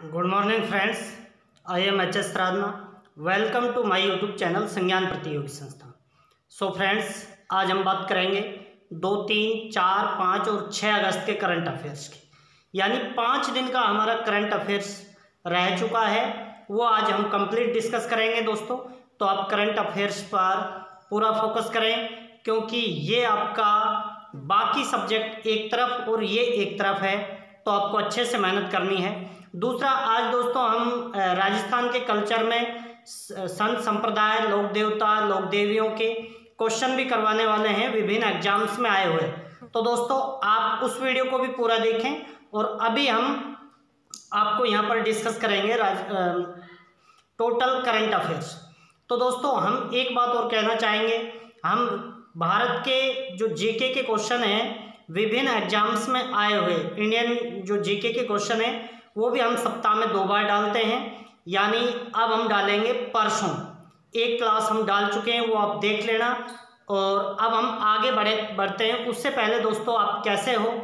Good morning friends, I am H S Radhana. Welcome to my YouTube channel Sangyan Pratiyogi संस्थान। So friends, आज हम बात करेंगे 2, 3, 4, 5 और 6 अगस्त के करंट अफेयर्स की। यानी 5 दिन का हमारा करंट अफेयर्स रह चुका है, वो आज हम कंप्लीट डिस्कस करेंगे दोस्तों। तो आप करंट अफेयर्स पर पूरा फोकस करें, क्योंकि ये आपका बाकी सब्जेक्ट एक तरफ और ये एक तरफ है, तो आपको अच्छे से मेहनत करनी है। दूसरा, आज दोस्तों हम राजस्थान के कल्चर में संत संप्रदाय, लोक देवता, लोक देवियों के क्वेश्चन भी करवाने वाले हैं, विभिन्न एग्जाम्स में आए हुए। तो दोस्तों आप उस वीडियो को भी पूरा देखें। और अभी हम आपको यहाँ पर डिस्कस करेंगे टोटल करंट अफेयर्स। तो दोस्तों हम एक बात और कहना चाहेंगे, हम भारत के जो जीके के क्वेश्चन हैं विभिन्न एग्जाम्स में आए हुए, इंडियन जो जीके के क्वेश्चन हैं वो भी हम सप्ताह में 2 बार डालते हैं। यानी अब हम डालेंगे परसों, एक क्लास हम डाल चुके हैं, वो आप देख लेना। और अब हम आगे बढ़ते हैं। उससे पहले दोस्तों आप कैसे हो?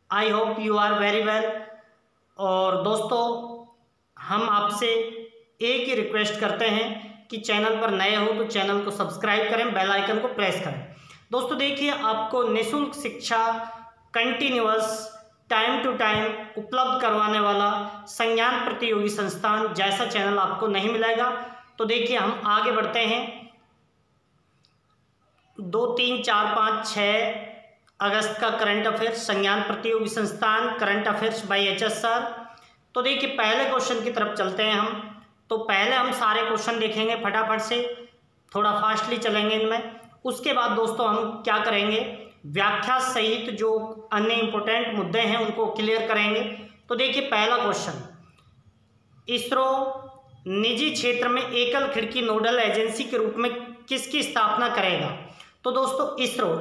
I hope you are very well. और दोस्तों हम आपसे एक ही रिक्वेस्ट करते हैं कि चैनल पर नए हो तो चैनल को सब्सक्राइब करें, बेल आइकन को प्रेस करें। दोस्तों देखिए, आपको निःशुल्क शिक्षा कंटिन्यूअस टाइम टू टाइम उपलब्ध करवाने वाला संज्ञान प्रतियोगी संस्थान जैसा चैनल आपको नहीं मिलेगा। तो देखिए हम आगे बढ़ते हैं। 2, 3, 4, 5, 6 अगस्त का current affairs, Sangyan Pratiyogi Sansthan current affairs by H S. Sir. तो देखिए पहले क्वेश्चन की तरफ चलते हैं हम। तो पहले हम सारे क्वेश्चन देखेंगे फटाफट से, थोड़ा फास्टली चलेंगे इनमें। उसके बाद दोस्तों हम क्या करेंगे, व्याख्या सहित जो अन्य इंपॉर्टेंट मुद्दे हैं उनको क्लियर करेंगे। तो देखिए पहला क्वेश्चन, इसरो निजी क्षेत्र में एकल खिड़की नोडल एजेंसी के रूप में किसकी स्थापना करेगा? तो दोस्तों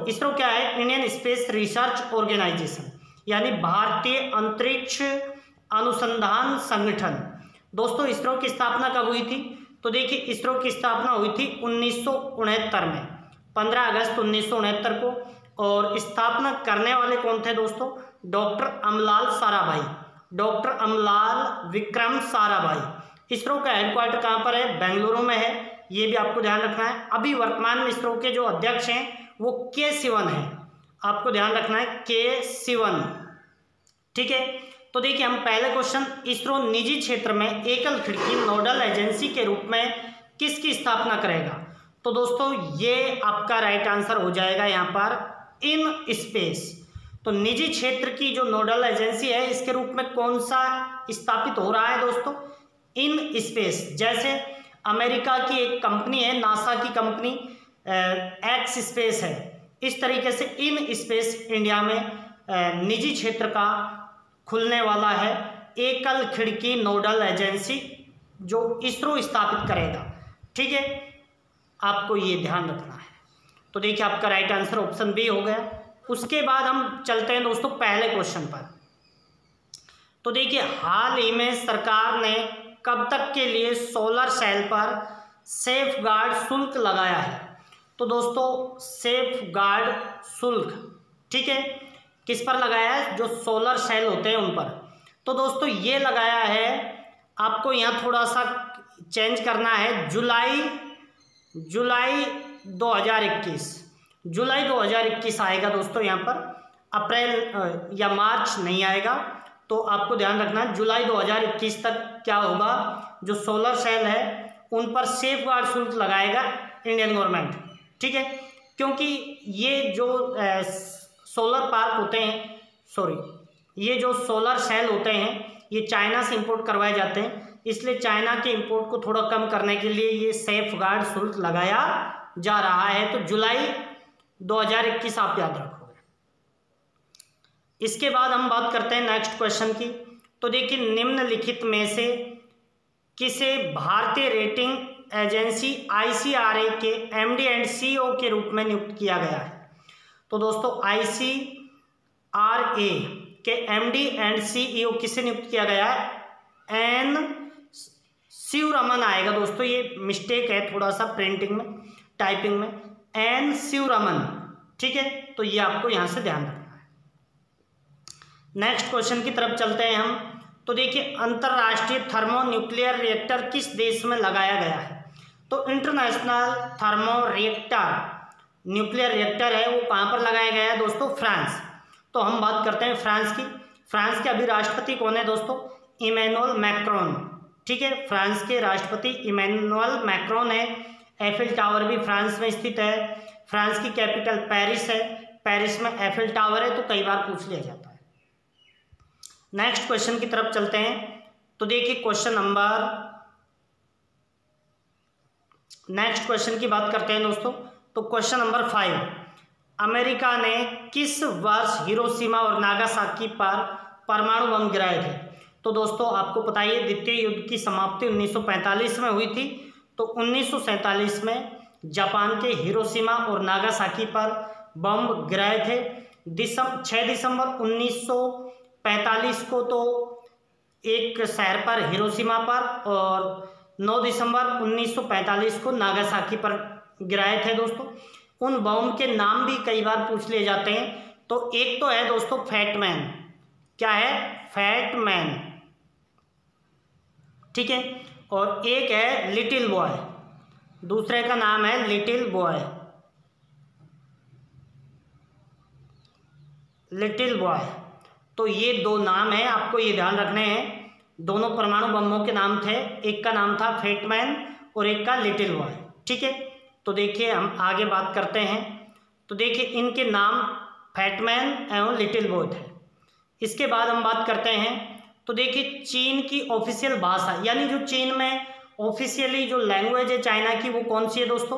इसरो क्या है? इंडियन स्पेस रिसर्च ऑर्गेनाइजेशन, यानी भारतीय अंतरिक्ष अनुसंधान संगठन। दोस्तों इसरो की स्थापना कब हुई थी? तो देखिए इसरो की स्थापना हुई थी 1969 में, 15 अगस्त 1969 को। और स्थापना करने वाले कौन थे दोस्तों? डॉक्टर अमलाल साराभाई, डॉक्टर अमलाल विक्रम साराभाई। इसरो का हेडक्वार्टर कहाँ पर है? बेंगलुरु में है, ये भी आपको ध्यान रखना है। अभी वर्तमान में इसरो के जो अध्यक्ष हैं वो के सिवन हैं, आपको ध्यान रखना है, के सिवन। ठीक है। तो देखिए हम पहले क्वेश्चन, इसरो निजी क्षेत्र में एकल खिड़की नोडल एजेंसी के रूप में किसकी स्थापना करेगा? तो दोस्तों ये आपका राइट आंसर हो जाएगा यहाँ पर इन स्पेस। तो निजी क्षेत्र की जो नोडल एजेंसी है इसके रूप में कौन सा स्थापित हो रहा है दोस्तों? In space. जैसे अमेरिका की एक कंपनी है, नासा की कंपनी एक्स स्पेस है, इस तरीके से इन स्पेस इंडिया में निजी क्षेत्र का खुलने वाला है एकल खिड़की नोडल एजेंसी जो इसरो स्थापित करेगा। ठीक है, आपको ये ध्यान रखना है। तो देखिए आपका राइट आंसर ऑप्शन बी हो गया। उसके बाद हम चलते हैं दोस्तों पहले क्वेश्चन पर। तो देखिए हाल ही में सरकार ने कब तक के लिए सोलर सेल पर सेफ गार्ड शुल्क लगाया है? तो दोस्तों सेफ गार्ड शुल्क, ठीक है, किस पर लगाया है? जो सोलर सेल होते हैं उन पर। तो दोस्तों ये लगाया है, आपको यहाँ थोड़ा सा चेंज करना है, जुलाई 2021, जुलाई 2021 आएगा दोस्तों यहाँ पर, अप्रैल या मार्च नहीं आएगा। तो आपको ध्यान रखना है जुलाई 2021 तक क्या होगा, जो सोलर सेल है उन पर सेफ गार्ड शुल्क लगाएगा इंडियन गवर्नमेंट। ठीक है, क्योंकि ये जो सोलर पार्क होते हैं, ये जो सोलर सेल होते हैं ये चाइना से इंपोर्ट करवाए जाते हैं, इसलिए चाइना के इंपोर्ट को थोड़ा कम करने के लिए ये सेफ गार्ड शुल्क लगाया जा रहा है। तो जुलाई 2021 आप याद रखोगे। इसके बाद हम बात करते हैं नेक्स्ट क्वेश्चन की। तो देखिए निम्नलिखित में से किसे भारतीय रेटिंग एजेंसी ICRA के MD एंड CEO के रूप में नियुक्त किया गया है? तो दोस्तों ICRA के MD एंड CEO किसे नियुक्त किया गया है? एन शिवरमन आएगा दोस्तों, ये मिस्टेक है थोड़ा सा प्रिंटिंग में, टाइपिंग में, एन शिवरमन। ठीक है, तो ये आपको यहाँ से ध्यान रखना है। नेक्स्ट क्वेश्चन की तरफ चलते हैं हम। तो देखिए अंतर्राष्ट्रीय थर्मो न्यूक्लियर रिएक्टर किस देश में लगाया गया है? तो international thermo reactor nuclear reactor है वो कहाँ पर लगाया गया है दोस्तों? फ्रांस। तो हम बात करते हैं फ्रांस की। फ्रांस के अभी राष्ट्रपति कौन है दोस्तों? Emmanuel Macron. ठीक है, फ्रांस के राष्ट्रपति इमैनुअल मैक्रोन है। एफिल टावर भी फ्रांस में स्थित है। फ्रांस की कैपिटल पेरिस है, पेरिस में एफिल टावर है, तो कई बार पूछ लिया जाता है। नेक्स्ट क्वेश्चन की तरफ चलते हैं। तो देखिए नेक्स्ट क्वेश्चन की बात करते हैं दोस्तों। तो क्वेश्चन नंबर 5, अमेरिका ने किस वर्ष हिरोशिमा और नागासाकी पर परमाणु बम गिराए थे? तो दोस्तों आपको पता है द्वितीय युद्ध की समाप्ति 1945 में हुई थी। तो 1947 में जापान के हिरोशिमा और नागासाकी पर बम गिराए थे। 6 दिसंबर 1945 को तो एक शहर पर हिरोशिमा पर और 9 दिसंबर 1945 को नागासाकी पर गिराए थे दोस्तों। उन बम के नाम भी कई बार पूछ लिए जाते हैं। तो एक तो है दोस्तों फैटमैन। क्या है? फैटमैन। ठीक है, और एक है लिटिल बॉय, दूसरे का नाम है लिटिल बॉय। लिटिल बॉय, तो ये दो नाम है, आपको ये ध्यान रखने हैं। दोनों परमाणु बमों के नाम थे, एक का नाम था फैटमैन और एक का लिटिल बॉय। ठीक है, तो देखिए हम आगे बात करते हैं। तो देखिए इनके नाम फैटमैन एवं लिटिल बॉय थे। इसके बाद हम बात करते हैं। तो देखिए चीन की ऑफिशियल भाषा, यानी जो चीन में ऑफिशियली जो लैंग्वेज है चाइना की, वो कौन सी है दोस्तों?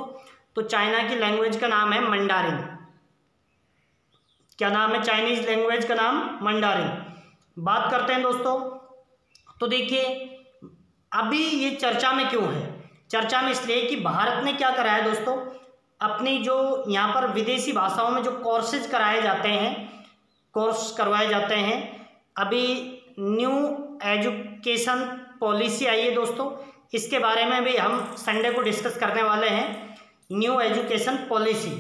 तो चाइना की लैंग्वेज का नाम है मंडारिन। क्या नाम है चाइनीज लैंग्वेज का नाम? मंडारिन। बात करते हैं दोस्तों। तो देखिए अभी ये चर्चा में क्यों है? चर्चा में इसलिए कि भारत ने क्या करा है दोस्तों, अपनी जो यहाँ पर विदेशी भाषाओं में जो कोर्सेज कराए जाते हैं, कोर्स करवाए जाते हैं, अभी न्यू एजुकेशन पॉलिसी आई है दोस्तों। इसके बारे में भी हम संडे को डिस्कस करने वाले हैं। न्यू एजुकेशन पॉलिसी,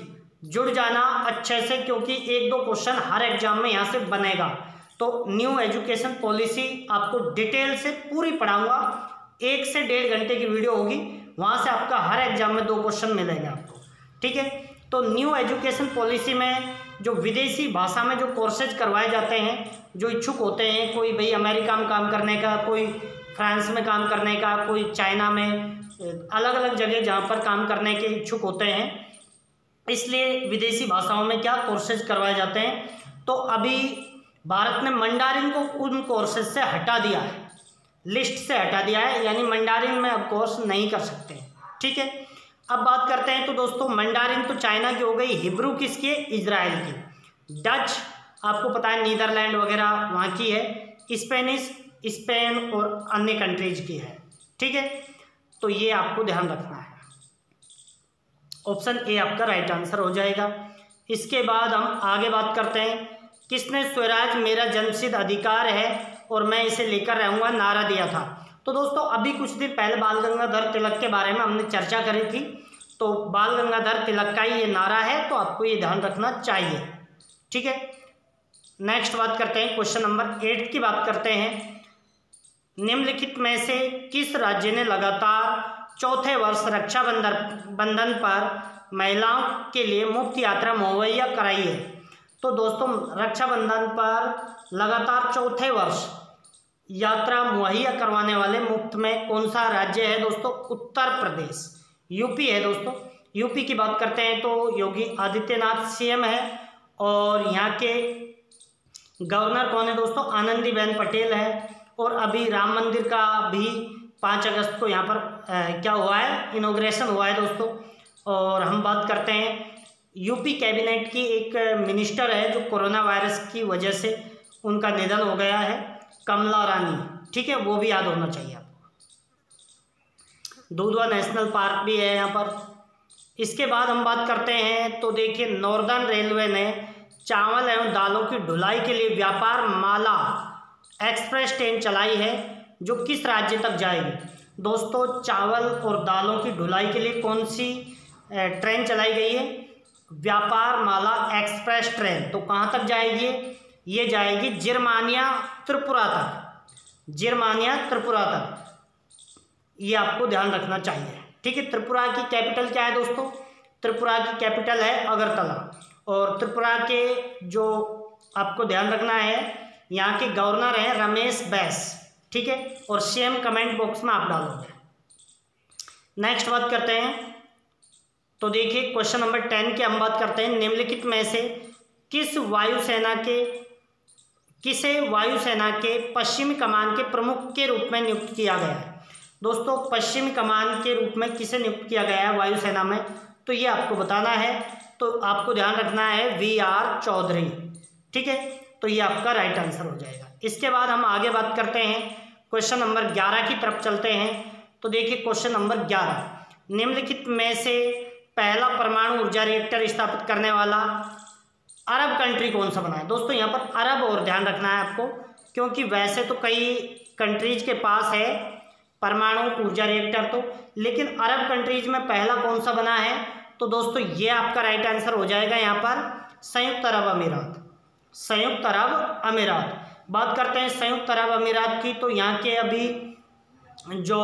जुड़ जाना अच्छे से, क्योंकि 1-2 क्वेश्चन हर एग्जाम में यहाँ से बनेगा। तो न्यू एजुकेशन पॉलिसी आपको डिटेल से पूरी पढ़ाऊंगा। 1 से 1.5 घंटे की वीडियो होगी, वहाँ से आपका हर एग्जाम में 2 क्वेश्चन मिलेंगे आपको। ठीक है, तो न्यू एजुकेशन पॉलिसी में जो विदेशी भाषा में जो कोर्सेज करवाए जाते हैं, जो इच्छुक होते हैं, कोई भाई अमेरिका में काम करने का, कोई फ्रांस में काम करने का, कोई चाइना में, अलग अलग जगह जहाँ पर काम करने के इच्छुक होते हैं, इसलिए विदेशी भाषाओं में क्या कोर्सेज करवाए जाते हैं। तो अभी भारत ने मंडारिन को उन कोर्सेज से हटा दिया है, लिस्ट से हटा दिया है, यानी मंडारिन में अब कोर्स नहीं कर सकते। ठीक है, अब बात करते हैं। तो दोस्तों मंडारिन तो चाइना की हो गई, हिब्रू किसकी है? इजराइल की। डच आपको पता है नीदरलैंड वगैरह वहाँ की है। स्पेनिश स्पेन और अन्य कंट्रीज की है। ठीक है, तो ये आपको ध्यान रखना है। ऑप्शन ए आपका राइट आंसर हो जाएगा। इसके बाद हम आगे बात करते हैं। किसने स्वराज मेरा जन्मसिद्ध अधिकार है और मैं इसे लेकर रहूँगा नारा दिया था? तो दोस्तों अभी कुछ दिन पहले बाल गंगाधर तिलक के बारे में हमने चर्चा करी थी। तो बाल गंगाधर तिलक का ही ये नारा है, तो आपको ये ध्यान रखना चाहिए। ठीक है, नेक्स्ट बात करते हैं, क्वेश्चन नंबर 8 की बात करते हैं। निम्नलिखित में से किस राज्य ने लगातार चौथे वर्ष रक्षाबंधन पर महिलाओं के लिए मुफ्त यात्रा मुहैया कराई है? तो दोस्तों रक्षाबंधन पर लगातार चौथे वर्ष यात्रा मुहैया करवाने वाले मुफ्त में कौन सा राज्य है दोस्तों? उत्तर प्रदेश, यूपी है दोस्तों। यूपी की बात करते हैं तो योगी आदित्यनाथ सीएम है, और यहाँ के गवर्नर कौन है दोस्तों? आनंदीबेन पटेल है। और अभी राम मंदिर का भी 5 अगस्त को यहाँ पर क्या हुआ है? इनॉग्रेशन हुआ है दोस्तों। और हम बात करते हैं यूपी कैबिनेट की एक मिनिस्टर है जो कोरोना वायरस की वजह से उनका निधन हो गया है, कमला रानी। ठीक है, वो भी याद होना चाहिए आपको। दुधवा नेशनल पार्क भी है यहाँ पर। इसके बाद हम बात करते हैं। तो देखिए नॉर्दर्न रेलवे ने चावल एवं दालों की ढुलाई के लिए व्यापार माला एक्सप्रेस ट्रेन चलाई है, जो किस राज्य तक जाएगी? दोस्तों चावल और दालों की ढुलाई के लिए कौन सी ट्रेन चलाई गई है? व्यापार माला एक्सप्रेस ट्रेन। तो कहाँ तक जाएगी? ये जाएगी जिरमानिया त्रिपुरा तक। जिरमानिया त्रिपुरा तक, ये आपको ध्यान रखना चाहिए। ठीक है, त्रिपुरा की कैपिटल क्या है दोस्तों? त्रिपुरा की कैपिटल है अगरतला। और त्रिपुरा के जो आपको ध्यान रखना है, यहाँ के गवर्नर हैं रमेश बैस। ठीक है, और सेम कमेंट बॉक्स में आप डालोगे। नेक्स्ट बात करते हैं, तो देखिए क्वेश्चन नंबर 10 की हम बात करते हैं। निम्नलिखित में से किसे वायुसेना के पश्चिमी कमान के प्रमुख के रूप में नियुक्त किया गया है? दोस्तों पश्चिमी कमान के रूप में किसे नियुक्त किया गया है वायुसेना में, तो ये आपको बताना है। तो आपको ध्यान रखना है VR चौधरी। ठीक है, तो ये आपका राइट आंसर हो जाएगा। इसके बाद हम आगे बात करते हैं, क्वेश्चन नंबर 11 की तरफ चलते हैं। तो देखिए क्वेश्चन नंबर 11, निम्नलिखित में से पहला परमाणु ऊर्जा रिएक्टर स्थापित करने वाला अरब कंट्री कौन सा बना है? दोस्तों यहाँ पर अरब और ध्यान रखना है आपको, क्योंकि वैसे तो कई कंट्रीज के पास है परमाणु ऊर्जा रिएक्टर तो, लेकिन अरब कंट्रीज में पहला कौन सा बना है? तो दोस्तों ये आपका राइट आंसर हो जाएगा यहाँ पर संयुक्त अरब अमीरात। संयुक्त अरब अमीरात। बात करते हैं संयुक्त अरब अमीरात की, तो यहाँ के अभी जो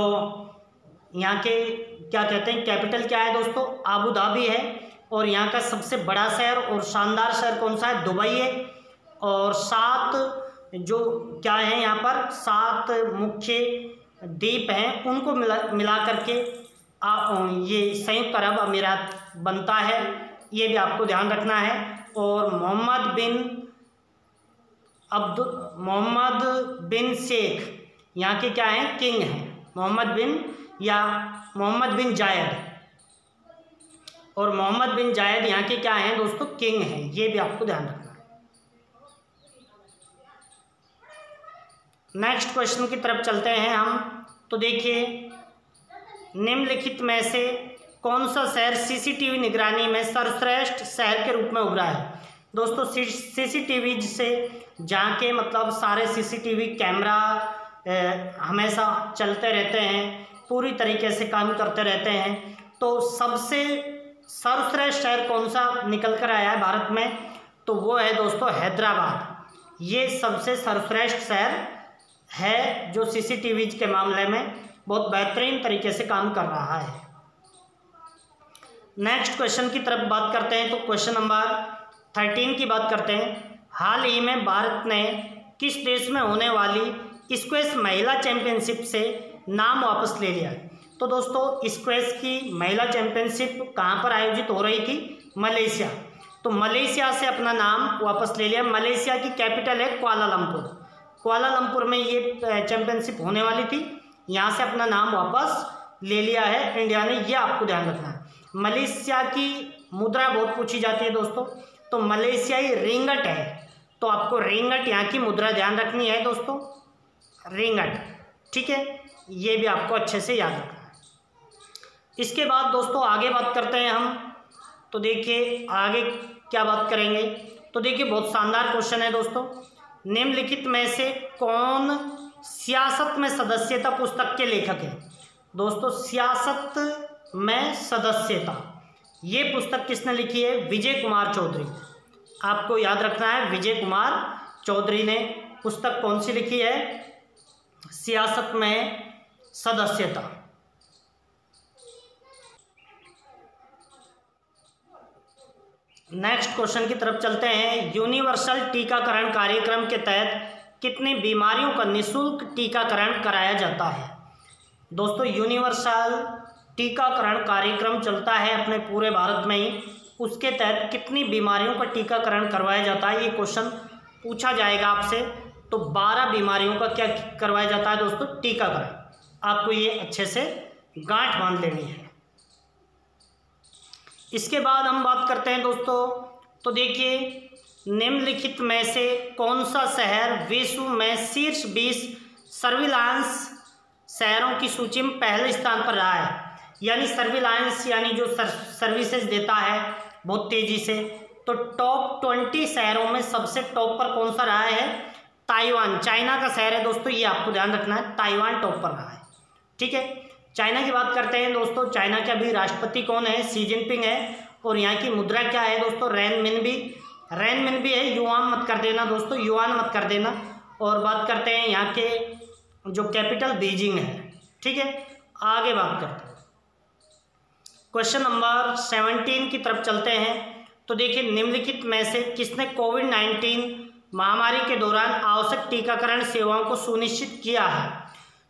यहाँ के क्या कहते हैं कैपिटल क्या है दोस्तों? आबू धाबी है। और यहाँ का सबसे बड़ा शहर और शानदार शहर कौन सा है? दुबई है। और 7 जो क्या है यहाँ पर 7 मुख्य द्वीप हैं, उनको मिला करके ये संयुक्त अरब अमीरात बनता है। ये भी आपको ध्यान रखना है। और मोहम्मद बिन शेख यहाँ के क्या हैं? किंग हैं। मोहम्मद बिन जायद, और मोहम्मद बिन जायद यहाँ के क्या हैं दोस्तों? किंग हैं। ये भी आपको ध्यान रखना है। नेक्स्ट क्वेश्चन की तरफ चलते हैं हम। तो देखिए निम्नलिखित में से कौन सा शहर CCTV निगरानी में सर्वश्रेष्ठ शहर के रूप में उभरा है? दोस्तों CCTV से जहाँ के मतलब सारे CCTV कैमरा हमेशा चलते रहते हैं, पूरी तरीके से काम करते रहते हैं, तो सबसे सर्वश्रेष्ठ शहर कौन सा निकल कर आया है भारत में? तो वो है दोस्तों हैदराबाद। ये सबसे सर्वश्रेष्ठ शहर है जो CCTV के मामले में बहुत बेहतरीन तरीके से काम कर रहा है। नेक्स्ट क्वेश्चन की तरफ बात करते हैं। तो क्वेश्चन नंबर 13 की बात करते हैं। हाल ही में भारत ने किस देश में होने वाली स्क्वैश महिला चैंपियनशिप से नाम वापस ले लिया है? तो दोस्तों स्क्वैश की महिला चैंपियनशिप कहाँ पर आयोजित हो रही थी? मलेशिया। तो मलेशिया से अपना नाम वापस ले लिया। मलेशिया की कैपिटल है कुआलालंपुर। कुआलालंपुर में ये चैंपियनशिप होने वाली थी, यहाँ से अपना नाम वापस ले लिया है इंडिया ने। ये आपको ध्यान रखना है। मलेशिया की मुद्रा बहुत पूछी जाती है दोस्तों, तो मलेशियाई रिंगट है, तो आपको रिंगट यहाँ की मुद्रा ध्यान रखनी है दोस्तों, रिंगट। ठीक है, ये भी आपको अच्छे से याद रखना है। इसके बाद दोस्तों आगे बात करते हैं हम। तो देखिए आगे क्या बात करेंगे, तो देखिए बहुत शानदार क्वेश्चन है दोस्तों। निम्नलिखित में से कौन सियासत में सदस्यता पुस्तक के लेखक है? दोस्तों सियासत में सदस्यता, ये पुस्तक किसने लिखी है? विजय कुमार चौधरी। आपको याद रखना है विजय कुमार चौधरी ने पुस्तक कौन सी लिखी है? सियासत में सदस्यता। नेक्स्ट क्वेश्चन की तरफ चलते हैं। यूनिवर्सल टीकाकरण कार्यक्रम के तहत कितनी बीमारियों का निःशुल्क टीकाकरण कराया जाता है? दोस्तों यूनिवर्सल टीकाकरण कार्यक्रम चलता है अपने पूरे भारत में ही, उसके तहत कितनी बीमारियों का टीकाकरण करवाया जाता है? ये क्वेश्चन पूछा जाएगा आपसे। तो 12 बीमारियों का क्या करवाया जाता है दोस्तों? टीकाकरण। आपको ये अच्छे से गांठ बांध लेनी है। इसके बाद हम बात करते हैं दोस्तों, तो देखिए निम्नलिखित में से कौन सा शहर विश्व में शीर्ष 20 सर्विलांस शहरों की सूची में पहले स्थान पर रहा है? यानी सर्विलांस यानी जो सर्विसेज देता है बहुत तेजी से, तो टॉप 20 शहरों में सबसे टॉप पर कौन सा रहा है? ताइवान, चाइना का शहर है दोस्तों, ये आपको ध्यान रखना है, ताइवान टॉप पर रहा है। ठीक है, चाइना की बात करते हैं दोस्तों। चाइना के अभी राष्ट्रपति कौन है? शी जिनपिंग है। और यहाँ की मुद्रा क्या है दोस्तों? रेनमिनबी है, युआन मत कर देना दोस्तों, युआन मत कर देना। और बात करते हैं यहाँ के जो कैपिटल बीजिंग है। ठीक है, आगे बात करते हैं। क्वेश्चन नंबर 17 की तरफ चलते हैं। तो देखिए, निम्नलिखित में से किसने कोविड-19 महामारी के दौरान आवश्यक टीकाकरण सेवाओं को सुनिश्चित किया है?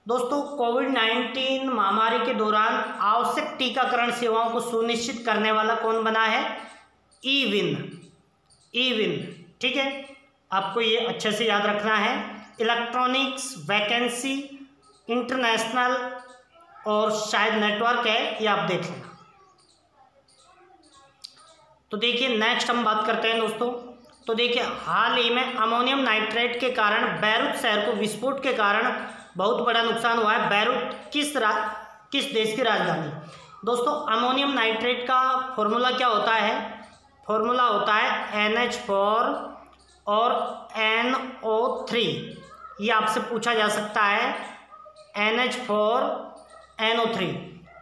दोस्तों, कोविड-19 महामारी के दौरान आवश्यक टीकाकरण सेवाओं को सुनिश्चित करने वाला कौन बना है? ई-विन। ठीक है, आपको ये अच्छे से याद रखना है। इलेक्ट्रॉनिक्स वैकेंसी इंटरनेशनल और शायद नेटवर्क है, ये आप देख लेना। तो देखिए, नेक्स्ट हम बात करते हैं दोस्तों। तो देखिए, हाल ही में अमोनियम नाइट्रेट के कारण बैरूत शहर को विस्फोट के कारण बहुत बड़ा नुकसान हुआ है। बैरूत किस देश की राजधानी? दोस्तों, अमोनियम नाइट्रेट का फॉर्मूला क्या होता है? फॉर्मूला होता है NH4 और NO3। ये आपसे पूछा जा सकता है, NH4 NO3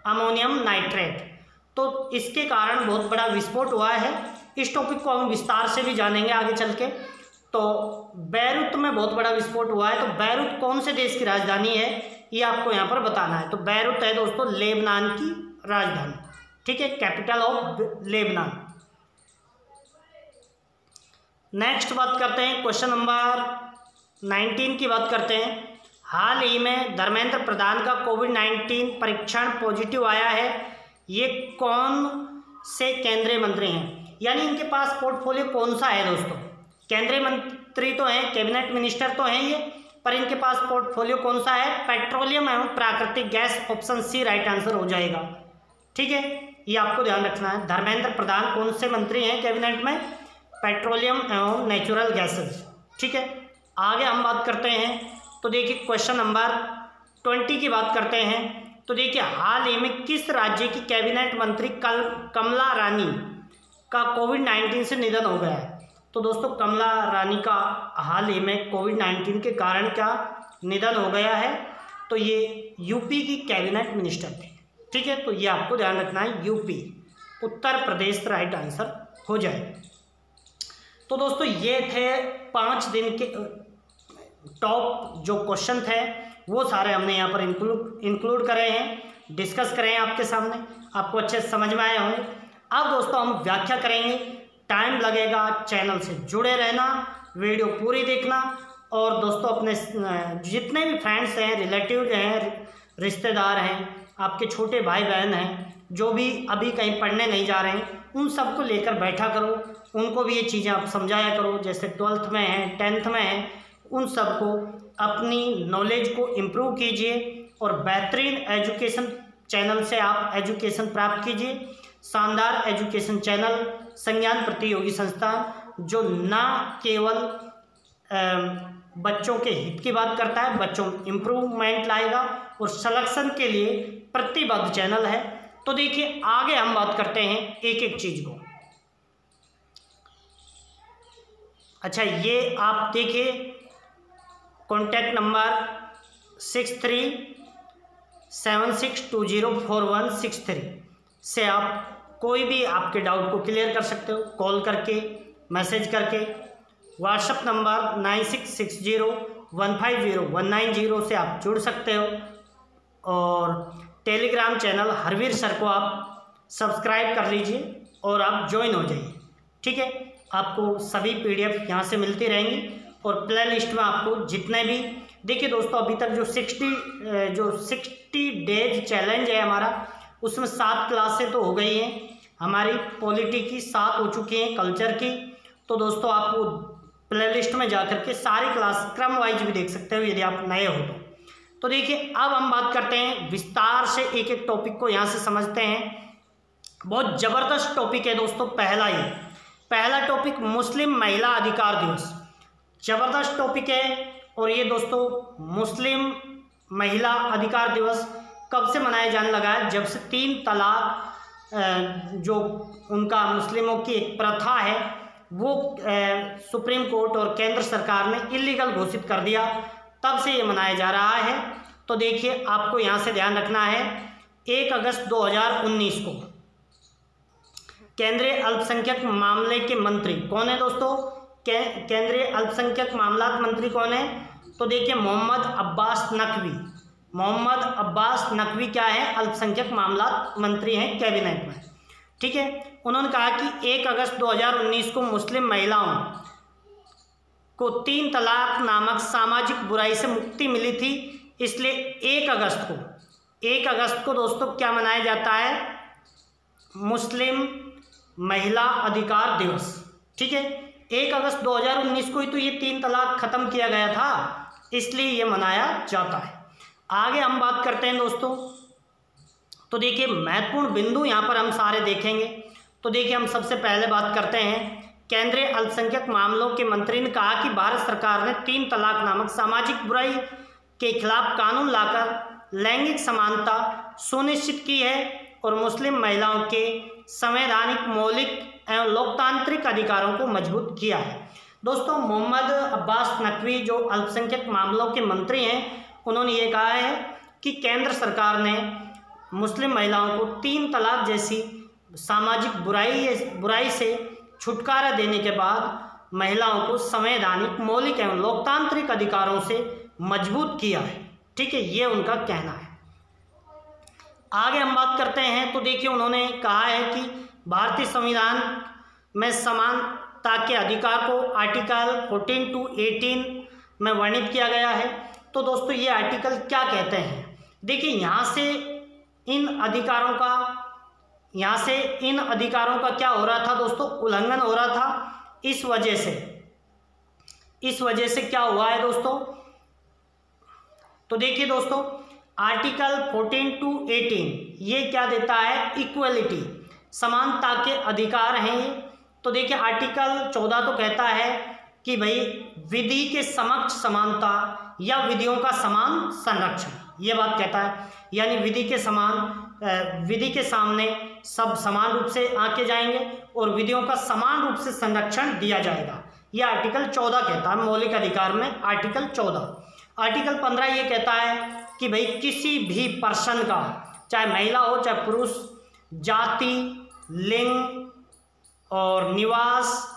अमोनियम नाइट्रेट। तो इसके कारण बहुत बड़ा विस्फोट हुआ है। इस टॉपिक को हम विस्तार से भी जानेंगे आगे चल के। तो बैरूत में बहुत बड़ा विस्फोट हुआ है। तो बैरूत कौन से देश की राजधानी है, ये आपको यहाँ पर बताना है। तो बैरूत है दोस्तों लेबनान की राजधानी। ठीक है, कैपिटल ऑफ लेबनान। नेक्स्ट बात करते हैं, क्वेश्चन नंबर 19 की बात करते हैं। हाल ही में धर्मेंद्र प्रधान का कोविड-19 परीक्षण पॉजिटिव आया है। ये कौन से केंद्रीय मंत्री हैं? यानी इनके पास पोर्टफोलियो कौन सा है दोस्तों? केंद्रीय मंत्री तो हैं, कैबिनेट मिनिस्टर तो हैं ये, पर इनके पास पोर्टफोलियो कौन सा है? पेट्रोलियम एवं प्राकृतिक gas. Option C right answer हो जाएगा। ठीक है, ये आपको ध्यान रखना है। धर्मेंद्र प्रधान कौन से मंत्री हैं कैबिनेट में? पेट्रोलियम एवं नेचुरल गैसेज। ठीक है, आगे हम बात करते हैं। तो देखिए, क्वेश्चन नंबर 20 की बात करते हैं। तो देखिए, हाल ही में किस राज्य की कैबिनेट मंत्री कमला रानी का कोविड-19 से निधन हो गया है? तो दोस्तों, कमला रानी का हाल ही में कोविड-19 के कारण क्या निधन हो गया है? तो ये यूपी की कैबिनेट मिनिस्टर थे। ठीक है, तो ये आपको ध्यान रखना है, UP, Uttar Pradesh right answer हो जाए। तो दोस्तों, ये थे 5 दिन के टॉप जो क्वेश्चन थे, वो सारे हमने यहाँ पर इंक्लूड करे हैं, डिस्कस करे हैं आपके सामने। आपको अच्छे से समझ में आए होंगे। अब दोस्तों हम व्याख्या करेंगे। टाइम लगेगा, चैनल से जुड़े रहना, वीडियो पूरी देखना। और दोस्तों, अपने जितने भी फ्रेंड्स हैं, रिलेटिव हैं, रिश्तेदार हैं, आपके छोटे भाई बहन हैं, जो भी अभी कहीं पढ़ने नहीं जा रहे हैं, उन सबको लेकर बैठा करो। उनको भी ये चीज़ें आप समझाया करो। जैसे 12th में हैं, 10th में हैं, उन सबको अपनी नॉलेज को इम्प्रूव कीजिए और बेहतरीन एजुकेशन चैनल से आप एजुकेशन प्राप्त कीजिए। शानदार एजुकेशन चैनल संज्ञान प्रतियोगी संस्थान, जो ना केवल बच्चों के हित की बात करता है, बच्चों में इम्प्रूवमेंट लाएगा और सिलेक्शन के लिए प्रतिबद्ध चैनल है। तो देखिए, आगे हम बात करते हैं एक एक चीज़ को। अच्छा, ये आप देखिए, कॉन्टैक्ट नंबर 6376204163 से आप कोई भी आपके डाउट को क्लियर कर सकते हो, कॉल करके, मैसेज करके। व्हाट्सएप नंबर 9660150190 से आप जुड़ सकते हो। और टेलीग्राम चैनल हरवीर सर को आप सब्सक्राइब कर लीजिए और आप ज्वाइन हो जाइए। ठीक है, आपको सभी PDF यहाँ से मिलती रहेंगी। और प्ले लिस्ट में आपको जितने भी, देखिए दोस्तों, अभी तक जो 60 डेज चैलेंज है हमारा, उसमें 7 क्लासें तो हो गई हैं हमारी। पॉलिटी की 7 हो चुकी हैं, कल्चर की। तो दोस्तों, आप वो प्ले लिस्ट में जा करके सारी क्लास क्रम वाइज भी देख सकते हो यदि आप नए हो तो देखिए, अब हम बात करते हैं विस्तार से, एक एक टॉपिक को यहाँ से समझते हैं। बहुत ज़बरदस्त टॉपिक है दोस्तों। पहला टॉपिक मुस्लिम महिला अधिकार दिवस, ज़बरदस्त टॉपिक है। और ये दोस्तों, मुस्लिम महिला अधिकार दिवस कब से मनाया जाने लगा है? जब से 3 तलाक जो उनका मुस्लिमों की एक प्रथा है, वो सुप्रीम कोर्ट और केंद्र सरकार ने इलीगल घोषित कर दिया, तब से ये मनाया जा रहा है। तो देखिए, आपको यहाँ से ध्यान रखना है, 1 अगस्त 2019 को केंद्रीय अल्पसंख्यक मामले के मंत्री कौन है दोस्तों? केंद्रीय अल्पसंख्यक मामलात मंत्री कौन है? तो देखिए मोहम्मद अब्बास नकवी, मोहम्मद अब्बास नकवी क्या है, अल्पसंख्यक मामलात मंत्री हैं कैबिनेट में, ठीक है। उन्होंने कहा कि 1 अगस्त 2019 को मुस्लिम महिलाओं को 3 तलाक नामक सामाजिक बुराई से मुक्ति मिली थी, इसलिए 1 अगस्त को दोस्तों क्या मनाया जाता है, मुस्लिम महिला अधिकार दिवस, ठीक है। 1 अगस्त 2019 को ही तो ये 3 तलाक खत्म किया गया था, इसलिए ये मनाया जाता है। आगे हम बात करते हैं दोस्तों, तो देखिए महत्वपूर्ण बिंदु यहाँ पर हम सारे देखेंगे। तो देखिए हम सबसे पहले बात करते हैं, केंद्रीय अल्पसंख्यक मामलों के मंत्री ने कहा कि भारत सरकार ने 3 तलाक नामक सामाजिक बुराई के खिलाफ कानून लाकर लैंगिक समानता सुनिश्चित की है और मुस्लिम महिलाओं के संवैधानिक, मौलिक एवं लोकतांत्रिक अधिकारों को मजबूत किया है। दोस्तों मोहम्मद अब्बास नकवी जो अल्पसंख्यक मामलों के मंत्री हैं, उन्होंने ये कहा है कि केंद्र सरकार ने मुस्लिम महिलाओं को 3 तलाक जैसी सामाजिक बुराई से छुटकारा देने के बाद महिलाओं को संवैधानिक, मौलिक एवं लोकतांत्रिक अधिकारों से मजबूत किया है, ठीक है, ये उनका कहना है। आगे हम बात करते हैं, तो देखिए उन्होंने कहा है कि भारतीय संविधान में समानता के अधिकार को आर्टिकल 14 to 18 में वर्णित किया गया है। तो दोस्तों ये आर्टिकल क्या कहते हैं, देखिए यहाँ से इन अधिकारों का क्या हो रहा था दोस्तों, उल्लंघन हो रहा था। इस वजह से क्या हुआ है दोस्तों, तो देखिए दोस्तों आर्टिकल 14 to 18 ये क्या देता है, इक्वलिटी, समानता के अधिकार हैं ये। तो देखिए आर्टिकल 14 तो कहता है कि भाई विधि के समक्ष समानता या विधियों का समान संरक्षण, ये बात कहता है, यानी विधि के सामने सब समान रूप से आके जाएंगे और विधियों का समान रूप से संरक्षण दिया जाएगा, यह आर्टिकल 14 कहता है, मौलिक अधिकार में आर्टिकल 14। आर्टिकल 15 ये कहता है कि भाई किसी भी पर्सन का, चाहे महिला हो चाहे पुरुष, जाति, लिंग और निवास,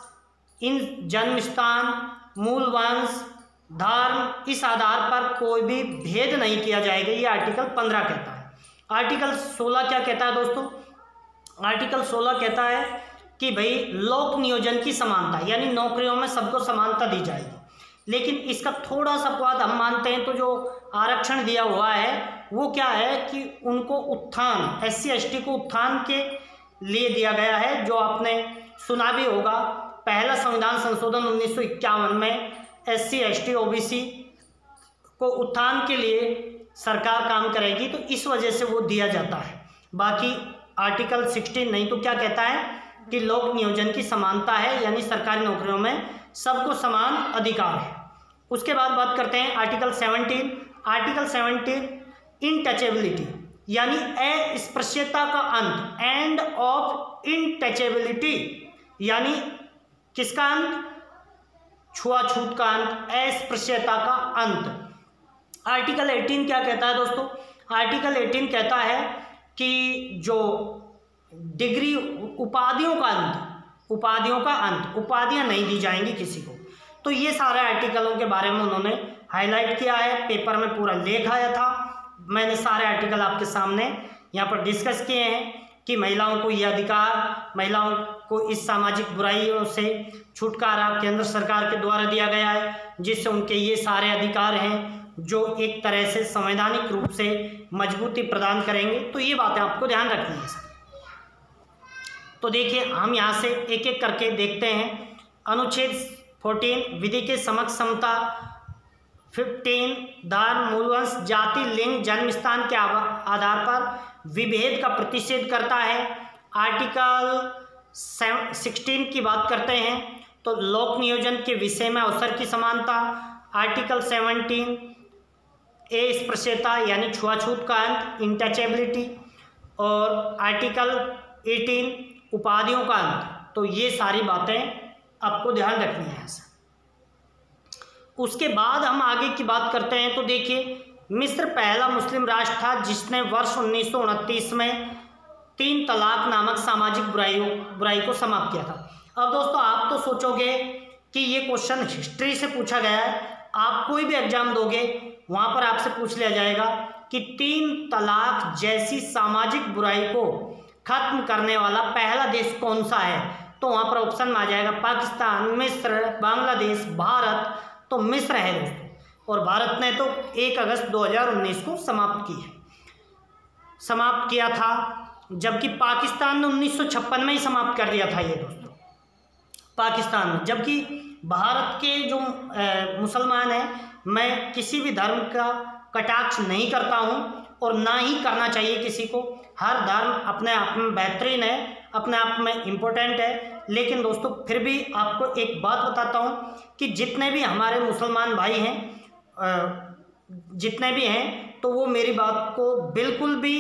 इन जन्म स्थान, मूल वंश, धर्म, इस आधार पर कोई भी भेद नहीं किया जाएगा, ये आर्टिकल 15 कहता है। आर्टिकल 16 क्या कहता है दोस्तों, आर्टिकल 16 कहता है कि भाई लोक नियोजन की समानता, यानी नौकरियों में सबको समानता दी जाएगी। लेकिन इसका थोड़ा सा अपवाद हम मानते हैं, तो जो आरक्षण दिया हुआ है वो क्या है कि उनको उत्थान, SC ST को उत्थान के लिए दिया गया है। जो आपने सुना भी होगा, पहला संविधान संशोधन 1951 में SC ST OBC को उत्थान के लिए सरकार काम करेगी, तो इस वजह से वो दिया जाता है। बाकी आर्टिकल 16 नहीं तो क्या कहता है कि लोक नियोजन की समानता है, यानी सरकारी नौकरियों में सबको समान अधिकार है। उसके बाद बात करते हैं आर्टिकल 17। आर्टिकल 17 इनटचेबिलिटी, यानी अस्पृश्यता का अंत, एंड ऑफ इनटचेबिलिटी, यानी किसका अंत, छुआछूत का अंत, अस्पृश्यता का अंत। आर्टिकल 18 क्या कहता है दोस्तों, आर्टिकल 18 कहता है कि जो डिग्री, उपाधियों का अंत, उपाधियां नहीं दी जाएंगी किसी को। तो ये सारे आर्टिकलों के बारे में उन्होंने हाईलाइट किया है, पेपर में पूरा लेख आया था। मैंने सारे आर्टिकल आपके सामने यहाँ पर डिस्कस किए हैं कि महिलाओं को ये अधिकार, महिलाओं को इस सामाजिक बुराइयों से छुटकारा केंद्र सरकार के द्वारा दिया गया है, जिससे उनके ये सारे अधिकार हैं जो एक तरह से संवैधानिक रूप से मजबूती प्रदान करेंगे। तो ये बातें आपको ध्यान रखनी है सर। तो देखिए हम यहाँ से एक एक करके देखते हैं। अनुच्छेद 14 विधि के समक्ष समता, 15 धर्म, मूलवंश, जाति, लिंग, जन्म स्थान के आधार पर विभेद का प्रतिषेध करता है। आर्टिकल 16 की बात करते हैं तो लोक नियोजन के विषय में अवसर की समानता। आर्टिकल 17 अस्पृश्यता यानी छुआछूत का अंत, इंटचेबिलिटी। और आर्टिकल 18 उपाधियों का अंत। तो ये सारी बातें आपको ध्यान रखनी है ऐसा। उसके बाद हम आगे की बात करते हैं तो देखिए मिस्र पहला मुस्लिम राष्ट्र था जिसने वर्ष 1929 में 3 तलाक नामक सामाजिक बुराई को समाप्त किया था। अब दोस्तों आप तो सोचोगे कि ये क्वेश्चन हिस्ट्री से पूछा गया है, आप कोई भी एग्जाम दोगे वहां पर आपसे पूछ लिया जाएगा कि 3 तलाक जैसी सामाजिक बुराई को खत्म करने वाला पहला देश कौन सा है, तो वहां पर ऑप्शन में आ जाएगा पाकिस्तान, मिस्र, बांग्लादेश, भारत। तो मिस्र है दोस्तों, और भारत ने तो 1 अगस्त 2019 को समाप्त किया था, जबकि पाकिस्तान ने 1956 में ही समाप्त कर दिया था ये दोस्तों, पाकिस्तान में। जबकि भारत के जो मुसलमान हैं, मैं किसी भी धर्म का कटाक्ष नहीं करता हूं और ना ही करना चाहिए किसी को। हर धर्म अपने आप में बेहतरीन है, अपने आप में इम्पोर्टेंट है। लेकिन दोस्तों फिर भी आपको एक बात बताता हूं कि जितने भी हमारे मुसलमान भाई हैं, जितने भी हैं, तो वो मेरी बात को बिल्कुल भी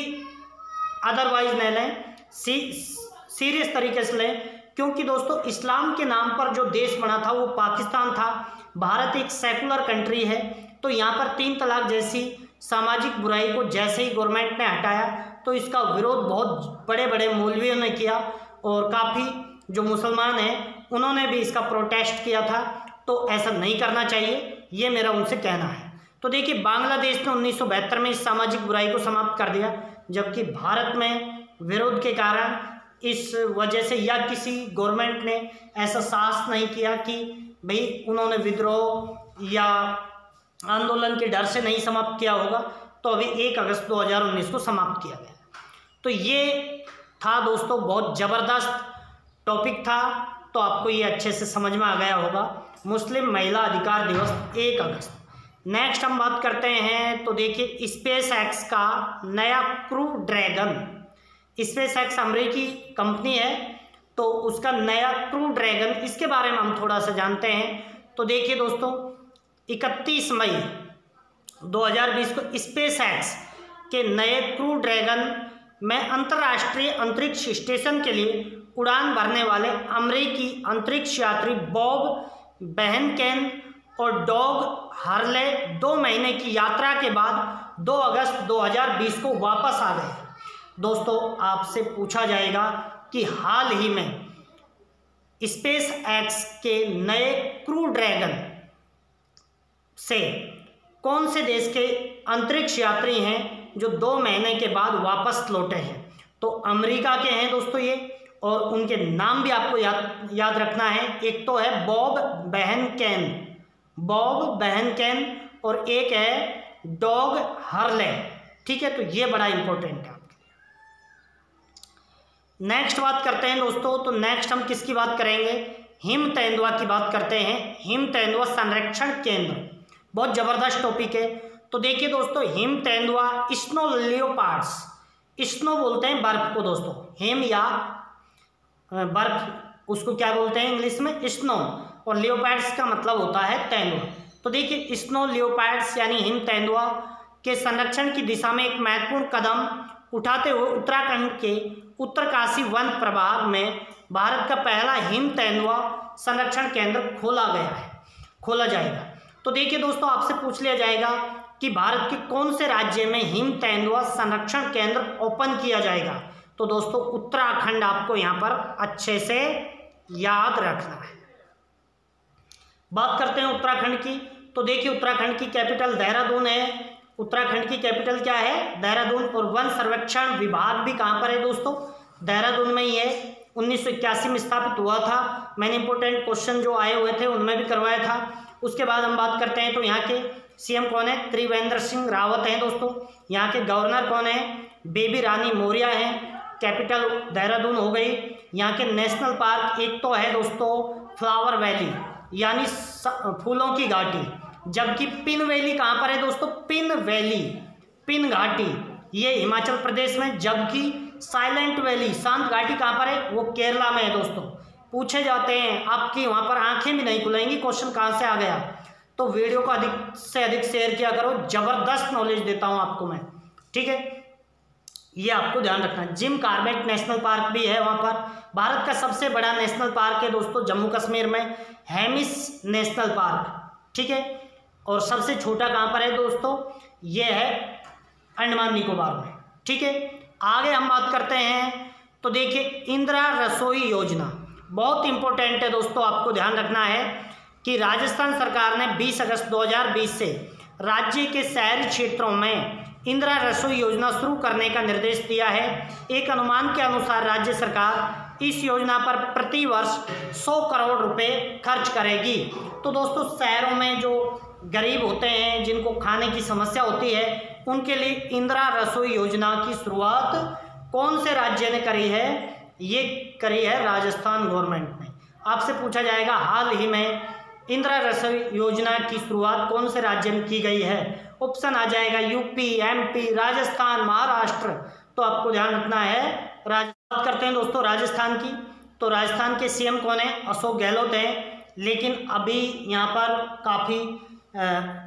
अदरवाइज नहीं लें, सीरियस तरीके से लें। क्योंकि दोस्तों इस्लाम के नाम पर जो देश बना था वो पाकिस्तान था। भारत एक सेकुलर कंट्री है, तो यहाँ पर 3 तलाक जैसी सामाजिक बुराई को जैसे ही गवर्नमेंट ने हटाया तो इसका विरोध बहुत बड़े बड़े मौलवियों ने किया, और काफ़ी जो मुसलमान हैं उन्होंने भी इसका प्रोटेस्ट किया था। तो ऐसा नहीं करना चाहिए, ये मेरा उनसे कहना है। तो देखिए, बांग्लादेश ने 1972 में इस सामाजिक बुराई को समाप्त कर दिया, जबकि भारत में विरोध के कारण इस वजह से या किसी गवर्नमेंट ने ऐसा साहस नहीं किया कि भाई उन्होंने विद्रोह या आंदोलन के डर से नहीं समाप्त किया होगा, तो अभी 1 अगस्त 2019 को समाप्त किया गया। तो ये था दोस्तों, बहुत ज़बरदस्त टॉपिक था, तो आपको ये अच्छे से समझ में आ गया होगा। मुस्लिम महिला अधिकार दिवस 1 अगस्त। नेक्स्ट हम बात करते हैं, तो देखिए स्पेस एक्स का नया क्रू ड्रैगन। स्पेस एक्स अमेरिकी कंपनी है, तो उसका नया क्रू ड्रैगन, इसके बारे में हम थोड़ा सा जानते हैं। तो देखिए दोस्तों, 31 मई 2020 को स्पेस एक्स के नए क्रू ड्रैगन में अंतर्राष्ट्रीय अंतरिक्ष स्टेशन के लिए उड़ान भरने वाले अमेरिकी अंतरिक्ष यात्री बॉब बेहनकेन और डॉग हर्ले 2 महीने की यात्रा के बाद 2 अगस्त 2020 को वापस आ गए। दोस्तों आपसे पूछा जाएगा कि हाल ही में स्पेस एक्स के नए क्रू ड्रैगन से कौन से देश के अंतरिक्ष यात्री हैं जो 2 महीने के बाद वापस लौटे हैं, तो अमेरिका के हैं दोस्तों ये, और उनके नाम भी आपको याद रखना है। एक तो है बॉब बेहनकेन और एक है डॉग हर्ले, ठीक है, तो ये बड़ा इंपॉर्टेंट है आपके लिए। नेक्स्ट बात करते हैं दोस्तों, तो नेक्स्ट हम किसकी बात करेंगे, हिम तेंदुआ की बात करते हैं। हिम तेंदुआ संरक्षण केंद्र, बहुत ज़बरदस्त टॉपिक है। तो देखिए दोस्तों, हिम तेंदुआ स्नो लियोपार्ड्स, स्नो बोलते हैं बर्फ को दोस्तों, हिम या बर्फ उसको क्या बोलते हैं इंग्लिश में, स्नो, और लियोपार्ड्स का मतलब होता है तेंदुआ। तो देखिए, स्नो लियोपार्ड्स यानी हिम तेंदुआ के संरक्षण की दिशा में एक महत्वपूर्ण कदम उठाते हुए उत्तराखंड के उत्तरकाशी वन प्रभाग में भारत का पहला हिम तेंदुआ संरक्षण केंद्र खोला जाएगा। तो देखिए दोस्तों, आपसे पूछ लिया जाएगा कि भारत के कौन से राज्य में हिम तेंदुआ संरक्षण केंद्र ओपन किया जाएगा, तो दोस्तों उत्तराखंड आपको यहाँ पर अच्छे से याद रखना है। बात करते हैं उत्तराखंड की, तो देखिए उत्तराखंड की कैपिटल देहरादून है। उत्तराखंड की कैपिटल क्या है, देहरादून, और वन सर्वेक्षण विभाग भी कहाँ पर है दोस्तों, देहरादून में ही है। 1981 में स्थापित हुआ था। मैंने इंपॉर्टेंट क्वेश्चन जो आए हुए थे उनमें भी करवाया था। उसके बाद हम बात करते हैं, तो यहाँ के सीएम कौन है, त्रिवेंद्र सिंह रावत हैं दोस्तों। यहाँ के गवर्नर कौन है, बेबी रानी मौर्य हैं। कैपिटल देहरादून हो गई। यहाँ के नेशनल पार्क एक तो है दोस्तों फ्लावर वैली यानी फूलों की घाटी, जबकि पिन वैली कहाँ पर है दोस्तों, पिन घाटी ये हिमाचल प्रदेश में, जबकि साइलेंट वैली शांत घाटी कहाँ पर है, वो केरला में है दोस्तों। पूछे जाते हैं, आपकी वहाँ पर आंखें भी नहीं खुलेंगी क्वेश्चन कहाँ से आ गया। तो वीडियो को अधिक से अधिक शेयर किया करो, जबरदस्त नॉलेज देता हूँ आपको मैं, ठीक है, ये आपको ध्यान रखना है। जिम कॉर्बेट नेशनल पार्क भी है वहाँ पर। भारत का सबसे बड़ा नेशनल पार्क है दोस्तों जम्मू कश्मीर में, हेमिस नेशनल पार्क, ठीक है, और सबसे छोटा कहाँ पर है दोस्तों, ये है अंडमान निकोबार में, ठीक है। आगे हम बात करते हैं, तो देखिए इंदिरा रसोई योजना बहुत इंपॉर्टेंट है दोस्तों, आपको ध्यान रखना है कि राजस्थान सरकार ने 20 अगस्त 2020 से राज्य के शहरी क्षेत्रों में इंदिरा रसोई योजना शुरू करने का निर्देश दिया है। एक अनुमान के अनुसार राज्य सरकार इस योजना पर प्रति वर्ष 100 करोड़ रुपए खर्च करेगी। तो दोस्तों, शहरों में जो गरीब होते हैं, जिनको खाने की समस्या होती है, उनके लिए इंदिरा रसोई योजना की शुरुआत कौन से राज्य ने करी है? ये करी है राजस्थान गवर्नमेंट ने। आपसे पूछा जाएगा हाल ही में इंदिरा रसोई योजना की शुरुआत कौन से राज्य में की गई है? ऑप्शन आ जाएगा यूपी, एमपी, राजस्थान, महाराष्ट्र। तो आपको ध्यान रखना है। बात करते हैं दोस्तों राजस्थान की। तो राजस्थान के सीएम कौन है? अशोक गहलोत हैं। लेकिन अभी यहाँ पर काफ़ी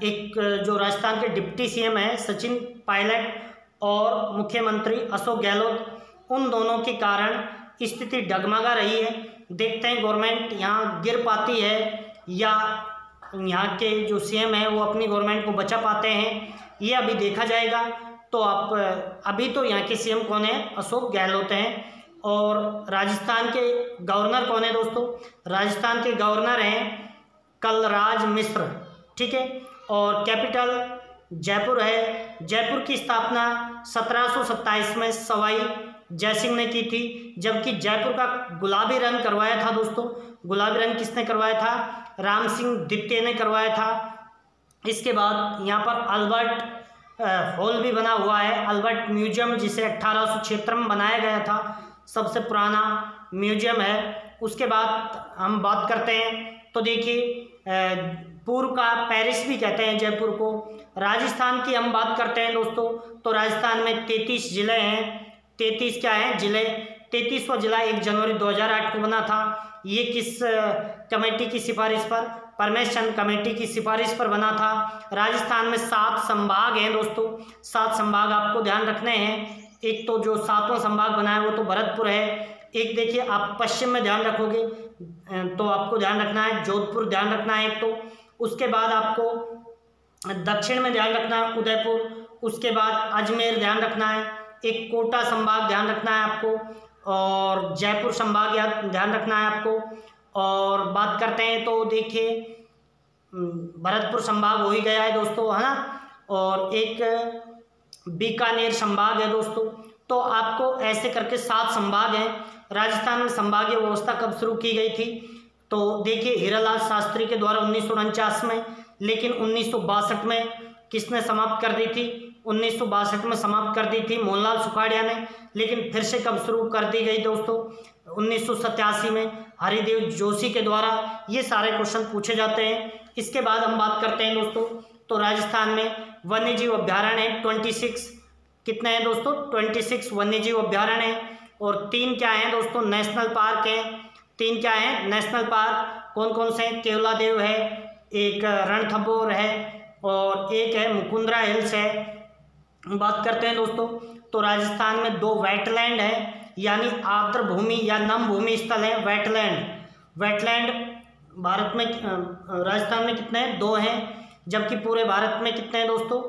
एक जो राजस्थान के डिप्टी सीएम है सचिन पायलट और मुख्यमंत्री अशोक गहलोत, उन दोनों के कारण स्थिति डगमगा रही है। देखते हैं गवर्नमेंट यहाँ गिर पाती है या यहाँ के जो सीएम है वो अपनी गवर्नमेंट को बचा पाते हैं, ये अभी देखा जाएगा। तो आप अभी तो यहाँ के सीएम कौन है? अशोक गहलोत हैं। और राजस्थान के गवर्नर कौन है दोस्तों? राजस्थान के गवर्नर हैं कलराज मिश्र, ठीक है। और कैपिटल जयपुर है। जयपुर की स्थापना 1727 में सवाई जयसिंह ने की थी, जबकि जयपुर का गुलाबी रंग करवाया था दोस्तों। गुलाबी रंग किसने करवाया था? राम सिंह द्वितीय ने करवाया था। इसके बाद यहाँ पर अल्बर्ट हॉल भी बना हुआ है, अल्बर्ट म्यूजियम, जिसे 1876 में बनाया गया था, सबसे पुराना म्यूजियम है। उसके बाद हम बात करते हैं तो देखिए पूर्व का पेरिस भी कहते हैं जयपुर को। राजस्थान की हम बात करते हैं दोस्तों, तो राजस्थान में 33 जिले हैं। 33 क्या है? जिले। 33वां जिला 1 जनवरी 2008 को बना था। ये किस कमेटी की सिफारिश पर? परमेश चंद कमेटी की सिफारिश पर बना था। राजस्थान में 7 संभाग हैं दोस्तों। 7 संभाग आपको ध्यान रखने हैं। एक तो जो 7वां संभाग बना है वो तो भरतपुर है। एक देखिए आप पश्चिम में ध्यान रखोगे तो आपको ध्यान रखना है जोधपुर, ध्यान रखना है एक तो। उसके बाद आपको दक्षिण में ध्यान रखना है उदयपुर। उसके बाद अजमेर ध्यान रखना है। एक कोटा संभाग ध्यान रखना है आपको, और जयपुर संभाग ध्यान रखना है आपको। और बात करते हैं तो देखिए भरतपुर संभाग हो ही गया है दोस्तों, है ना। और एक बीकानेर संभाग है दोस्तों। तो आपको ऐसे करके 7 संभाग हैं। राजस्थान में संभागीय व्यवस्था कब शुरू की गई थी? तो देखिए हीरालाल शास्त्री के द्वारा 1949 में, लेकिन 1962 में किसने समाप्त कर दी थी? 1962 में समाप्त कर दी थी मोहनलाल सुखाड़िया ने। लेकिन फिर से कब शुरू कर दी गई दोस्तों? 1987 में हरिदेव जोशी के द्वारा। ये सारे क्वेश्चन पूछे जाते हैं। इसके बाद हम बात करते हैं दोस्तों, तो राजस्थान में वन्यजीव अभ्यारण्य है 26। कितने हैं दोस्तों? 26 वन्यजीव अभ्यारण्य है। और 3 क्या हैं दोस्तों? नेशनल पार्क है। 3 क्या हैं? National park. कौन कौन से? केवलादेव है, एक रणथंभौर है, और एक है मुकुंदरा हिल्स है। बात करते हैं दोस्तों, तो राजस्थान में 2 वेटलैंड है, यानी आर्द्र भूमि या नम भूमि स्थल है वेटलैंड भारत में राजस्थान में कितने हैं? 2 हैं। जबकि पूरे भारत में कितने हैं दोस्तों?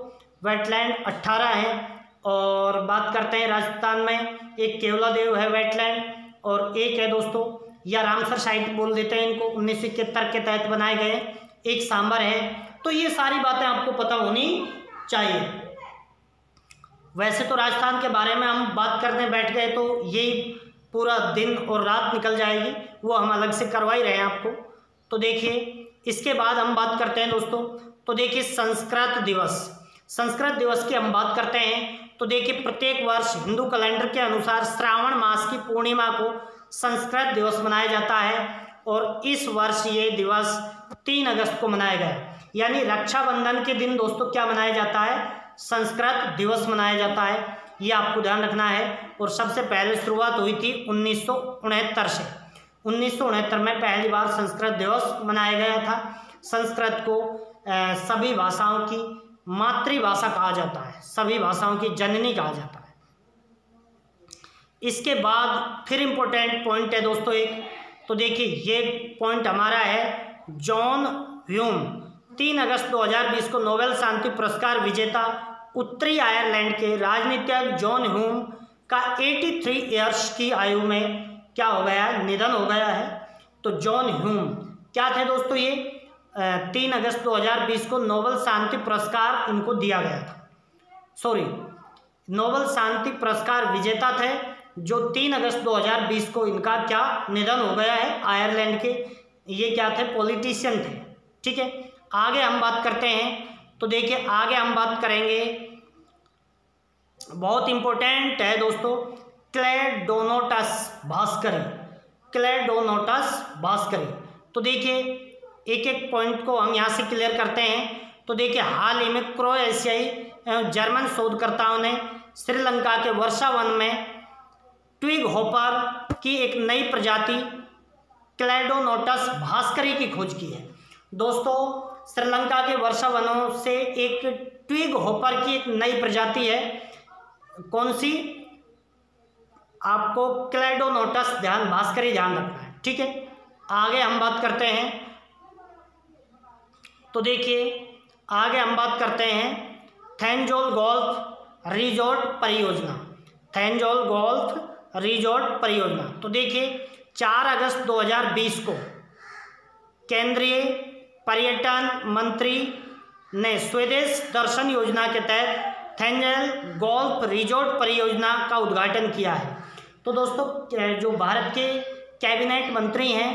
वेटलैंड 18 हैं। और बात करते हैं राजस्थान में एक केवलादेव है वेटलैंड, और एक है दोस्तों या रामसर साइट बोल देते हैं इनको, 1971 के तहत बनाए गए। एक सांबर है। तो ये सारी बातें आपको पता होनी चाहिए। वैसे तो राजस्थान के बारे में हम बात करने बैठ गए तो यही पूरा दिन और रात निकल जाएगी, वो हम अलग से करवा ही रहे हैं आपको। तो देखिए इसके बाद हम बात करते हैं दोस्तों, तो देखिए संस्कृत दिवस की हम बात करते हैं। तो देखिए प्रत्येक वर्ष हिंदू कैलेंडर के अनुसार श्रावण मास की पूर्णिमा को संस्कृत दिवस मनाया जाता है, और इस वर्ष ये दिवस 3 अगस्त को मनाया गया। यानी रक्षाबंधन के दिन दोस्तों क्या मनाया जाता है? संस्कृत दिवस मनाया जाता है। ये आपको ध्यान रखना है। और सबसे पहले शुरुआत हुई थी 1969 से। 1969 में पहली बार संस्कृत दिवस मनाया गया था। संस्कृत को सभी भाषाओं की मातृभाषा कहा जाता है, सभी भाषाओं की जननी कहा जाता है। इसके बाद फिर इम्पोर्टेंट पॉइंट है दोस्तों एक, तो देखिए ये पॉइंट हमारा है जॉन ह्यूम 3 अगस्त 2020 को नोबेल शांति पुरस्कार विजेता उत्तरी आयरलैंड के राजनीतिज्ञ जॉन ह्यूम का 83 ईयर्स की आयु में क्या हो गया है? निधन हो गया है। तो जॉन ह्यूम क्या थे दोस्तों? ये 3 अगस्त 2020 को नोबेल शांति पुरस्कार इनको दिया गया था। सॉरी, नोबेल शांति पुरस्कार विजेता थे जो 3 अगस्त 2020 को इनका क्या निधन हो गया है, आयरलैंड के ये क्या थे, पॉलिटिशियन थे। ठीक है, आगे हम बात करते हैं। तो देखिए आगे हम बात करेंगे, बहुत इंपॉर्टेंट है दोस्तों, क्लेडोनोटस भास्करी, क्लेडोनोटस भास्करी। तो देखिए एक एक पॉइंट को हम यहाँ से क्लियर करते हैं। तो देखिए हाल ही में क्रोएशियाई एवं जर्मन शोधकर्ताओं ने श्रीलंका के वर्षावन में ट्विग हॉपर की एक नई प्रजाति क्लेडोनोटस भास्करी की खोज की है। दोस्तों श्रीलंका के वर्षावनों से एक ट्विग हॉपर की एक नई प्रजाति है, कौन सी, आपको क्लेडोनोटस भास्करी ध्यान रखना है। ठीक है, आगे हम बात करते हैं। तो देखिए आगे हम बात करते हैं थेंजोल गोल्फ रिजॉर्ट परियोजना, थेंजोल गोल्फ रिजॉर्ट परियोजना। तो देखिए 4 अगस्त 2020 को केंद्रीय पर्यटन मंत्री ने स्वदेश दर्शन योजना के तहत थेंजोल गोल्फ रिजॉर्ट परियोजना का उद्घाटन किया है। तो दोस्तों जो भारत के कैबिनेट मंत्री हैं,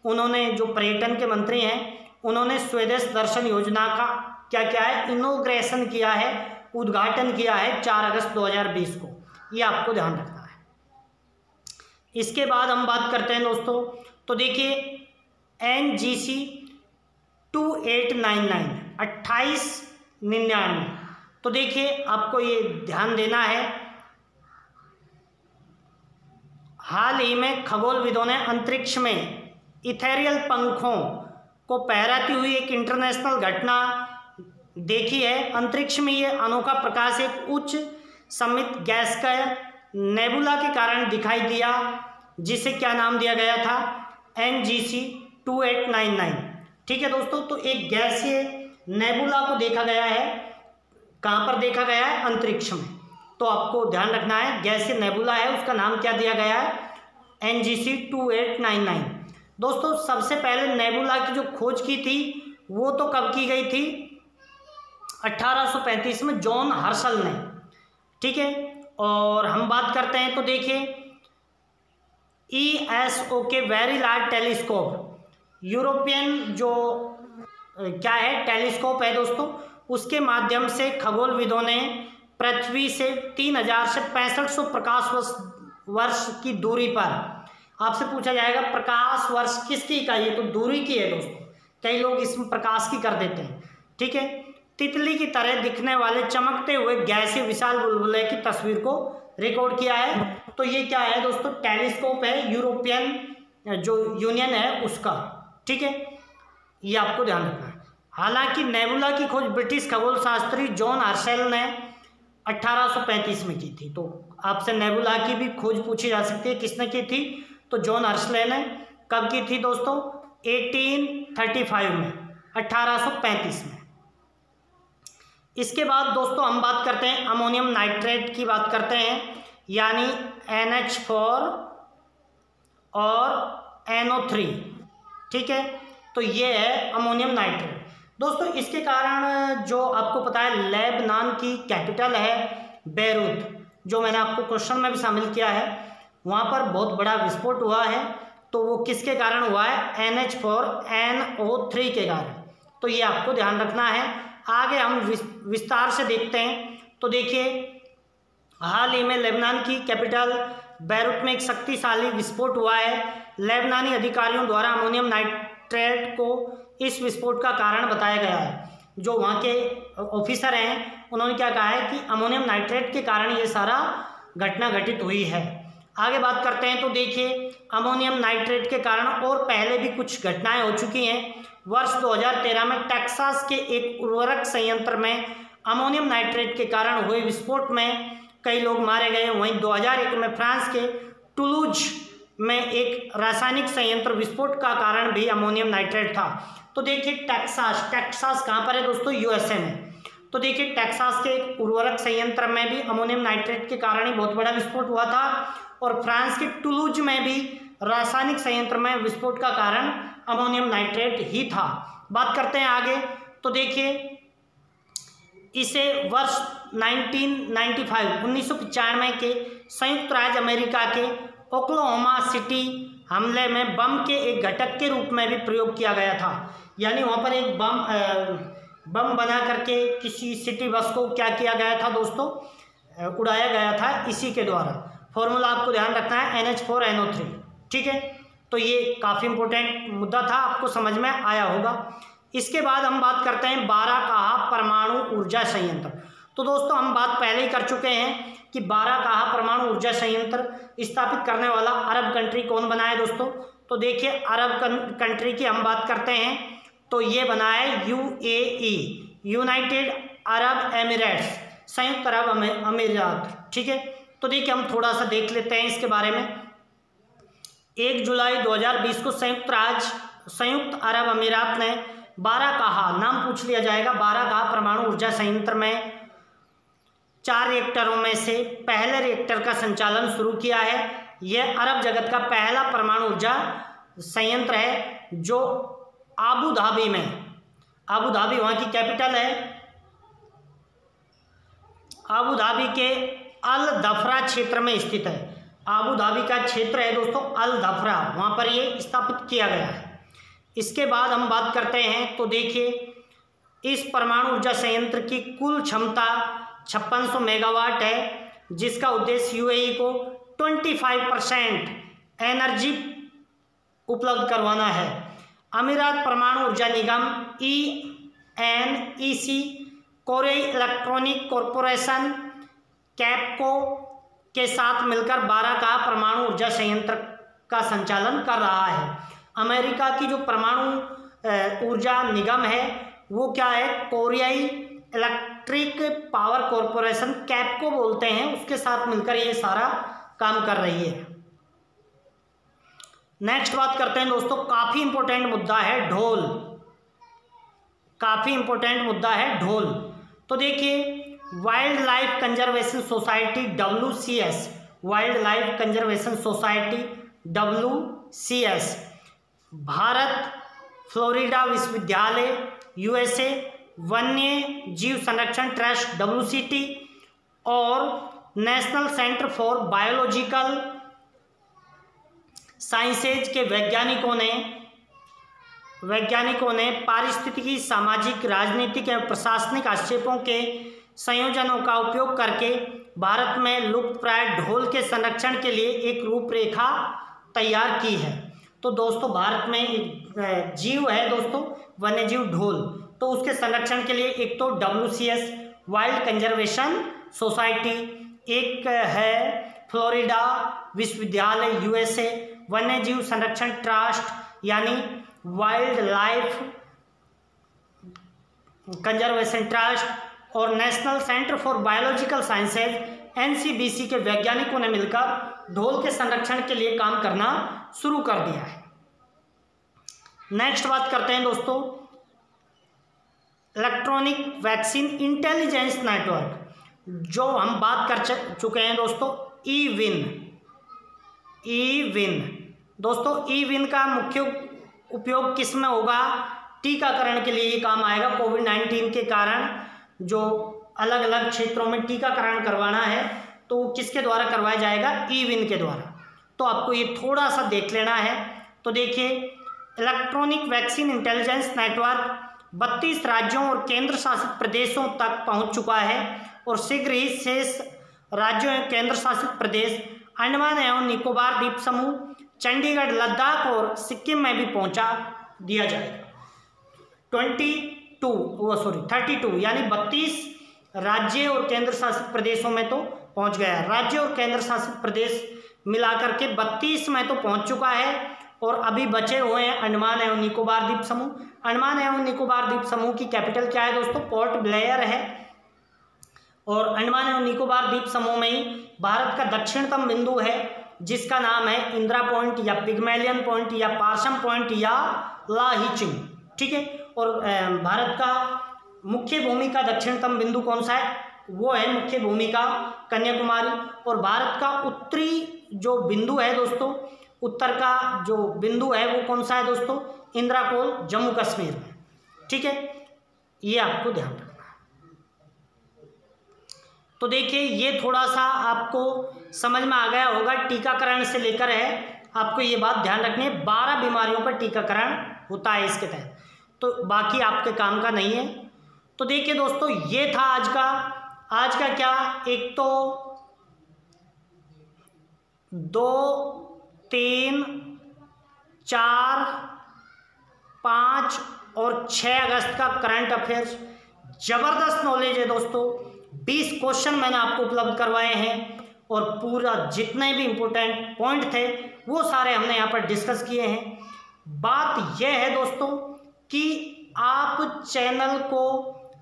उन्होंने, जो पर्यटन के मंत्री हैं, उन्होंने स्वदेश दर्शन योजना का क्या किया है, इनॉग्रेशन किया है, उद्घाटन किया है 4 अगस्त 2020 को, ये आपको ध्यान रखना है। इसके बाद हम बात करते हैं दोस्तों। तो देखिए NGC 2899 2899। तो देखिए आपको ये ध्यान देना है, हाल ही में खगोलविदों ने अंतरिक्ष में इथेरियल पंखों को फहराती हुई एक इंटरनेशनल घटना देखी है। अंतरिक्ष में ये अनोखा प्रकाश एक उच्च सममित गैस का नेबुला के कारण दिखाई दिया, जिसे क्या नाम दिया गया था, NGC 2899। ठीक है दोस्तों, तो एक गैसीय नेबुला को देखा गया है, कहाँ पर देखा गया है, अंतरिक्ष में। तो आपको ध्यान रखना है, गैसीय नेबुला है, उसका नाम क्या दिया गया है, NGC 2899। दोस्तों सबसे पहले नेबुला की जो खोज की थी वो तो कब की गई थी, 1835 में जॉन हर्शल ने। ठीक है, और हम बात करते हैं। तो देखिए ESO के वेरी लार्ज टेलीस्कोप, यूरोपियन जो क्या है टेलीस्कोप है दोस्तों, उसके माध्यम से खगोलविदों ने पृथ्वी से 3000 से 6500 प्रकाश वर्ष की दूरी पर, आपसे पूछा जाएगा प्रकाश वर्ष किसकी इकाई है, तो दूरी की है दोस्तों, कई लोग इसमें प्रकाश की कर देते हैं। ठीक है, तितली की तरह दिखने वाले चमकते हुए गैसीय विशाल बुलबुले की तस्वीर को रिकॉर्ड किया है। तो ये क्या है दोस्तों, टेलीस्कोप है, यूरोपियन जो यूनियन है उसका। ठीक है, ये आपको ध्यान रखना है। हालांकि नेबुला की खोज ब्रिटिश खगोल शास्त्री जॉन हर्शल ने 1835 में की थी। तो आपसे नेबुला की भी खोज पूछी जा सकती है, किसने की थी, तो जॉन हर्शल ने कब की थी दोस्तों, 1835 में, 1835 में। इसके बाद दोस्तों हम बात करते हैं अमोनियम नाइट्रेट की बात करते हैं, यानी NH4 और NO3। ठीक है, तो ये है अमोनियम नाइट्रेट। दोस्तों इसके कारण जो आपको पता है लेबनान की कैपिटल है बेरूत, जो मैंने आपको क्वेश्चन में भी शामिल किया है, वहाँ पर बहुत बड़ा विस्फोट हुआ है। तो वो किसके कारण हुआ है, NH4NO3 के कारण। तो ये आपको ध्यान रखना है। आगे हम विस्तार से देखते हैं। तो देखिए हाल ही में लेबनान की कैपिटल बेरूत में एक शक्तिशाली विस्फोट हुआ है। लेबनानी अधिकारियों द्वारा अमोनियम नाइट्रेट को इस विस्फोट का कारण बताया गया है। जो वहाँ के ऑफिसर हैं उन्होंने क्या कहा है कि अमोनियम नाइट्रेट के कारण ये सारा घटना घटित हुई है। आगे बात करते हैं। तो देखिए अमोनियम नाइट्रेट के कारण और पहले भी कुछ घटनाएं हो चुकी हैं। वर्ष 2013 में टेक्सास के एक उर्वरक संयंत्र में अमोनियम नाइट्रेट के कारण हुए विस्फोट में कई लोग मारे गए। वहीं 2001 में फ्रांस के टुलूज में एक रासायनिक संयंत्र विस्फोट का कारण भी अमोनियम नाइट्रेट था। तो देखिए टेक्सास कहाँ पर है दोस्तों, यूएसए में। तो देखिए टेक्सास के एक उर्वरक संयंत्र में भी अमोनियम नाइट्रेट के कारण ही बहुत बड़ा विस्फोट हुआ था, और फ्रांस के टुलूज में भी रासायनिक संयंत्र में विस्फोट का कारण अमोनियम नाइट्रेट ही था। बात करते हैं आगे, तो देखिए इसे वर्ष 1995 के संयुक्त राज्य अमेरिका के ओक्लाहोमा सिटी हमले में बम के एक घटक के रूप में भी प्रयोग किया गया था। यानी वहाँ पर एक बम बना करके किसी सिटी बस को क्या किया गया था दोस्तों, उड़ाया गया था इसी के द्वारा। फॉर्मूला आपको ध्यान रखना है NH4NO3, ठीक है। तो ये काफ़ी इंपॉर्टेंट मुद्दा था, आपको समझ में आया होगा। इसके बाद हम बात करते हैं बाराकाहा परमाणु ऊर्जा संयंत्र। तो दोस्तों हम बात पहले ही कर चुके हैं कि बाराकाहा परमाणु ऊर्जा संयंत्र स्थापित करने वाला अरब कंट्री कौन बना है दोस्तों। तो देखिए अरब कंट्री की हम बात करते हैं तो ये बना है UAE, यूनाइटेड अरब एमिरेट्स, संयुक्त अरब अमीरात, ठीक है। तो देखिए हम थोड़ा सा देख लेते हैं इसके बारे में। 1 जुलाई 2020 को संयुक्त अरब अमीरात ने बाराकाहा, नाम पूछ लिया जाएगा, बाराकाहा परमाणु ऊर्जा संयंत्र में 4 रिएक्टरों में से पहले रिएक्टर का संचालन शुरू किया है। यह अरब जगत का पहला परमाणु ऊर्जा संयंत्र है जो आबू धाबी में, आबू धाबी वहाँ की कैपिटल है, आबू धाबी के अल दफरा क्षेत्र में स्थित है। आबू धाबी का क्षेत्र है दोस्तों अल दफरा, वहाँ पर ये स्थापित किया गया है। इसके बाद हम बात करते हैं तो देखिए इस परमाणु ऊर्जा संयंत्र की कुल क्षमता 5600 मेगावाट है, जिसका उद्देश्य UAE को 25% एनर्जी उपलब्ध करवाना है। अमीरात परमाणु ऊर्जा निगम ENEC, कोरियाई इलेक्ट्रॉनिक कॉरपोरेशन कैपको के साथ मिलकर बाराकाहा परमाणु ऊर्जा संयंत्र का संचालन कर रहा है। अमेरिका की जो परमाणु ऊर्जा निगम है वो क्या है, कोरियाई इलेक्ट्रिक पावर कॉरपोरेशन कैपको बोलते हैं, उसके साथ मिलकर ये सारा काम कर रही है। नेक्स्ट बात करते हैं दोस्तों, काफ़ी इंपॉर्टेंट मुद्दा है ढोल, काफ़ी इंपॉर्टेंट मुद्दा है ढोल। तो देखिए wild life conservation society WCS, wild life conservation society WCS, Bharat Florida विश्वविद्यालय USA, वन्य जीव संरक्षण ट्रस्ट WCT और national centre for biological sciences के वैज्ञानिकों ने पारिस्थितिकी, सामाजिक, राजनीतिक एवं प्रशासनिक आक्षेपों के संयोजनों का उपयोग करके भारत में लुप्तप्राय ढोल के संरक्षण के लिए एक रूपरेखा तैयार की है। तो दोस्तों भारत में एक जीव है दोस्तों वन्यजीव ढोल, तो उसके संरक्षण के लिए एक तो WCS वाइल्ड कंजर्वेशन सोसाइटी, एक है फ्लोरिडा विश्वविद्यालय USA वन्यजीव संरक्षण ट्रस्ट यानी वाइल्ड लाइफ कंजर्वेशन ट्रस्ट और national centre for biological sciences NCBC के वैज्ञानिकों ने मिलकर ढोल के संरक्षण के लिए काम करना शुरू कर दिया है। नेक्स्ट बात करते हैं दोस्तों इलेक्ट्रॉनिक वैक्सीन इंटेलिजेंस नेटवर्क, जो हम बात कर चुके हैं दोस्तों ई-विन। दोस्तों ई-विन का मुख्य उपयोग किस में होगा, टीकाकरण के लिए ये काम आएगा। कोविड-19 के कारण जो अलग अलग क्षेत्रों में टीकाकरण करवाना है तो किसके द्वारा करवाया जाएगा, ई-विन के द्वारा। तो आपको ये थोड़ा सा देख लेना है। तो देखिए इलेक्ट्रॉनिक वैक्सीन इंटेलिजेंस नेटवर्क 32 राज्यों और केंद्र शासित प्रदेशों तक पहुंच चुका है और शीघ्र ही शेष राज्यों एवं केंद्र शासित प्रदेश, अंडमान एवं निकोबार द्वीप समूह, चंडीगढ़, लद्दाख और सिक्किम में भी पहुंचा दिया जाएगा। 32 यानी 32 राज्य और केंद्र शासित प्रदेशों में तो पहुंच गया है। राज्य और केंद्र शासित प्रदेश मिलाकर के 32 में तो पहुंच चुका है और अभी बचे हुए हैं अंडमान एवं निकोबार द्वीप समूह। अंडमान एवं निकोबार द्वीप समूह की कैपिटल क्या है दोस्तों, पोर्ट ब्लेयर है। और अंडमान एवं निकोबार द्वीप समूह में ही भारत का दक्षिणतम बिंदु है जिसका नाम है इंदिरा पॉइंट या पिग्मेलियन पॉइंट या पार्शम पॉइंट या लाहिचिंग, ठीक है। और भारत का मुख्य भूमि का दक्षिणतम बिंदु कौन सा है, वो है मुख्य भूमि का कन्याकुमारी। और भारत का उत्तरी जो बिंदु है दोस्तों, उत्तर का जो बिंदु है वो कौन सा है दोस्तों, इंदिरा कोल, जम्मू कश्मीर में। ठीक है, ये आपको ध्यान रखना है। तो देखिए ये थोड़ा सा आपको समझ में आ गया होगा, टीकाकरण से लेकर है आपको ये बात ध्यान रखनी है, 12 बीमारियों पर टीकाकरण होता है इसके तहत, तो बाकी आपके काम का नहीं है। तो देखिए दोस्तों ये था आज का क्या, एक तो 2, 3, 4, 5 और 6 अगस्त का करंट अफेयर्स, जबरदस्त नॉलेज है दोस्तों। 20 क्वेश्चन मैंने आपको उपलब्ध करवाए हैं और पूरा जितने भी इंपॉर्टेंट पॉइंट थे वो सारे हमने यहाँ पर डिस्कस किए हैं। बात यह है दोस्तों कि आप चैनल को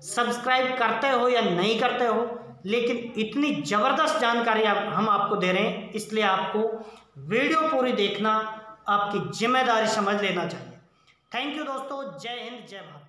सब्सक्राइब करते हो या नहीं करते हो, लेकिन इतनी ज़बरदस्त जानकारी हम आपको दे रहे हैं, इसलिए आपको वीडियो पूरी देखना आपकी जिम्मेदारी समझ लेना चाहिए। थैंक यू दोस्तों, जय हिंद जय भारत।